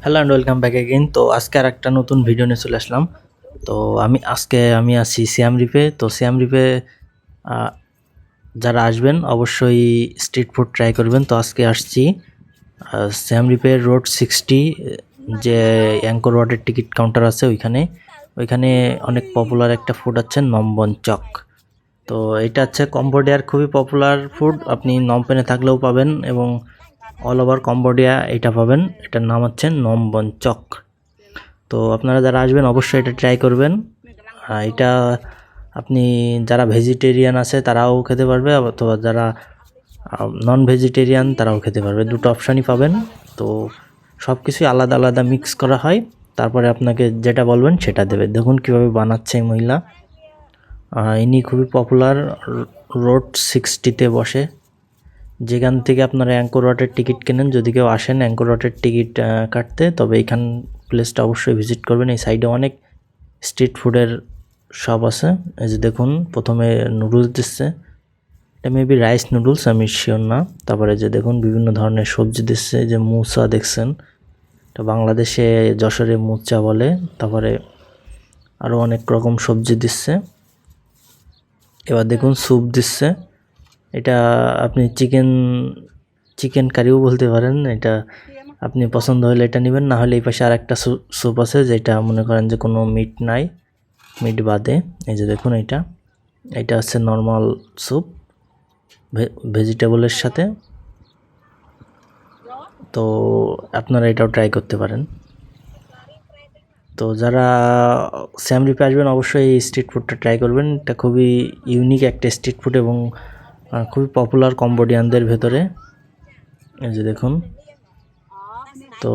Hello and welcome back again. তো আজকে আর একটা নতুন ভিডিও নিয়ে চলে আসলাম। তো আমি আছি সিয়াম রিপে। তো সিয়াম রিপে যারা আসবেন অবশ্যই স্ট্রিট ফুড ট্রাই করবেন। তো আজকে আসছি সিয়াম রিপের রোড 60 যে অ্যাঙ্কর ওয়ার্ডের টিকিট কাউন্টার আছে ওইখানে অনেক পপুলার একটা ফুড আছে নমবন চক। তো এটা হচ্ছে কম্বোডিয়ার খুবই পপুলার ফুড, আপনি নমপেনে থাকলেও পাবেন এবং অল ওভার কম্বোডিয়া এটা পাবেন। এটার নাম হচ্ছে নমবন চক। তো আপনারা যারা আসবেন অবশ্যই এটা ট্রাই করবেন। এটা আপনি যারা ভেজিটেরিয়ান আছে তারাও খেতে পারবে, অথবা যারা নন ভেজিটেরিয়ান তারাও খেতে পারবে, দুটো অপশানই পাবেন। তো সব কিছুই আলাদা আলাদা মিক্স করা হয়, তারপরে আপনাকে যেটা বলবেন সেটা দেবে। দেখুন কীভাবে বানাচ্ছে এই মহিলা। ইনি খুবই পপুলার, রোড 60-তে বসে। যেখান থেকে আপনারা অ্যাঙ্কর ওয়াটের টিকিট কেনেন, যদি কেউ আসেন অ্যাঙ্কর ওয়াটের টিকিট কাটতে, তবে এইখান প্লেসটা অবশ্যই ভিজিট করবেন। এই সাইডে অনেক স্ট্রিট ফুডের শপ আছে। এই যে দেখুন প্রথমে নুডলস দিচ্ছে, এটা মেবি রাইস নুডলস, আমি শিওর না। তারপরে যে দেখুন বিভিন্ন ধরনের সবজি দিচ্ছে, যে মুসা দেখছেন, এটা বাংলাদেশে যশোরে মুচা বলে। তারপরে আরও অনেক রকম সবজি দিচ্ছে। এবার দেখুন স্যুপ দিচ্ছে, এটা আপনি চিকেন কারিও বলতে পারেন। এটা আপনি পছন্দ হলে এটা নেবেন, না হলে এই পাশে আর একটা স্যুপ আছে যেটা মনে করেন যে কোনো মিট নাই, মিট বাদে। এই যে দেখুন এটা হচ্ছে নর্মাল স্যুপ ভেজিটেবলের সাথে। তো আপনারা এটাও ট্রাই করতে পারেন। তো যারা সিয়াম রিপে আসবেন অবশ্যই এই স্ট্রিট ফুডটা ট্রাই করবেন। এটা খুবই ইউনিক একটা স্ট্রিট ফুড এবং খুবই পপুলার কম্বোডিয়ানদের ভেতরে। এই যে দেখুন। তো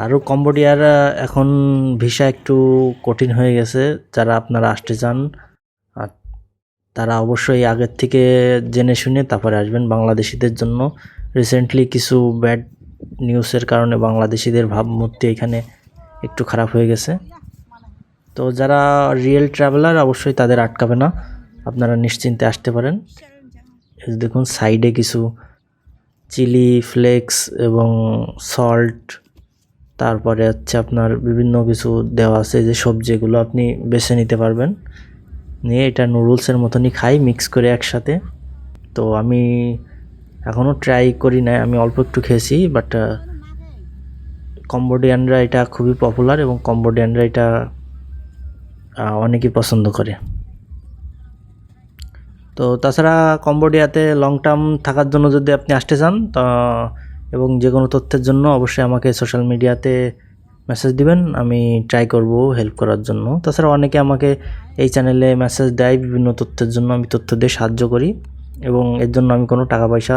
আরও কম্বোডিয়ার এখন ভিসা একটু কঠিন হয়ে গেছে, যারা আপনারা আসতে চান তারা অবশ্যই আগের থেকে জেনে শুনে তারপরে আসবেন। বাংলাদেশিদের জন্য রিসেন্টলি কিছু ব্যাড নিউজের কারণে বাংলাদেশিদের ভাবমূর্তি এখানে একটু খারাপ হয়ে গেছে। তো যারা রিয়েল ট্রাভেলার অবশ্যই তাদের আটকাবে না, আপনারা নিশ্চিন্তে আসতে পারেন। দেখুন সাইডে কিছু চিলি ফ্লেক্স এবং সল্ট, তারপরে হচ্ছে আপনার বিভিন্ন কিছু দেওয়া আছে, যে সবজিগুলো আপনি বেছে নিতে পারবেন। নিয়ে এটা নুডলসের মতনই খাই মিক্স করে একসাথে। তো আমি এখনও ট্রাই করি না, আমি অল্প একটু খেয়েছি, বাট কম্বোডিয়ানরা এটা খুবই পপুলার এবং কম্বোডিয়ানরা এটা অনেকেই পছন্দ করে। তো তাছাড়া কম্বোডিয়াতে লং টার্ম থাকার জন্য যদি আপনি আসতে চান এবং যে কোনো তথ্যের জন্য অবশ্যই আমাকে সোশ্যাল মিডিয়াতে মেসেজ দিবেন, আমি ট্রাই করব হেল্প করার জন্য। তাছাড়া অনেকে আমাকে এই চ্যানেলে মেসেজ দেয় বিভিন্ন তথ্যের জন্য, আমি তথ্য দিয়ে সাহায্য করি এবং এর জন্য আমি কোনো টাকা পয়সা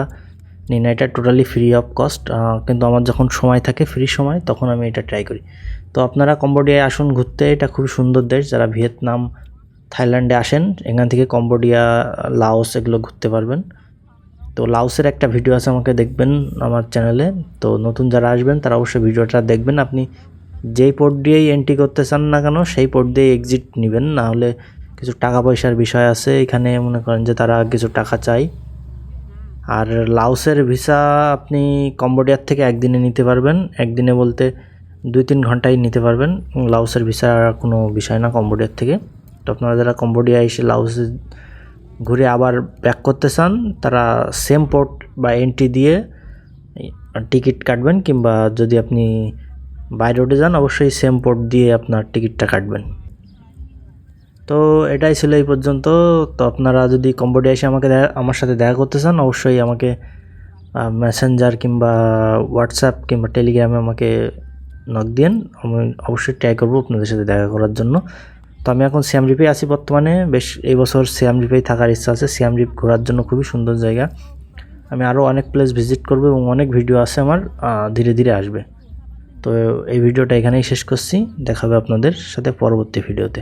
নিই না, এটা টোটালি ফ্রি অফ কস্ট। কিন্তু আমার যখন সময় থাকে, ফ্রি সময়, তখন আমি এটা ট্রাই করি। তো আপনারা কম্বোডিয়ায় আসুন ঘুরতে, এটা খুবই সুন্দর দেশ। যারা ভিয়েতনাম থাইল্যান্ডে আসেন, এখান থেকে কম্বোডিয়া লাওস এগুলো ঘুরতে পারবেন। তো লাওসের একটা ভিডিও আছে, আমাকে দেখবেন আমার চ্যানেলে। তো নতুন যারা আসবেন তারা অবশ্যই ভিডিওটা দেখবেন। আপনি যেই পোর্ট দিয়েই এন্ট্রি করতে চান না কেন সেই পোর্ট দিয়ে এক্সিট নেবেন, না হলে কিছু টাকা পয়সার বিষয় আছে এখানে, মনে করেন যে তারা কিছু টাকা চায়। আর লাওসের ভিসা আপনি কম্বোডিয়ার থেকে একদিনে নিতে পারবেন, একদিনে বলতে 2-3 ঘন্টায় নিতে পারবেন। লাওসের ভিসা কোনো বিষয় না কম্বোডিয়ার থেকে। তো আপনারা যারা কম্বোডিয়া এসে লাওসে ঘুরে আবার ব্যাক করতে চান, তারা সেম পোর্ট বা এন্ট্রি দিয়ে টিকিট কাটবেন, কিংবা যদি আপনি বাই রোডে যান অবশ্যই সেম পোর্ট দিয়ে আপনার টিকিটটা কাটবেন। তো এটাই ছিল এই পর্যন্ত। তো আপনারা যদি কম্বোডিয়া এসে আমার সাথে দেখা করতে চান অবশ্যই আমাকে মেসেঞ্জার কিংবা হোয়াটসঅ্যাপ কিংবা টেলিগ্রামে আমাকে নক দিন, আমি অবশ্যই ট্রাই করবো আপনাদের সাথে দেখা করার জন্য। তো আমি এখন সিয়াম রিপে আছি বর্তমানে, বেশ এই বছর সিয়াম রিপেই থাকার ইচ্ছা আছে। সিয়াম রিপ ঘোরার জন্য খুবই সুন্দর জায়গা, আমি আরও অনেক প্লেস ভিজিট করবো এবং অনেক ভিডিও আছে আমার, ধীরে ধীরে আসবে। তো এই ভিডিওটা এখানেই শেষ করছি, দেখা হবে আপনাদের সাথে পরবর্তী ভিডিওতে।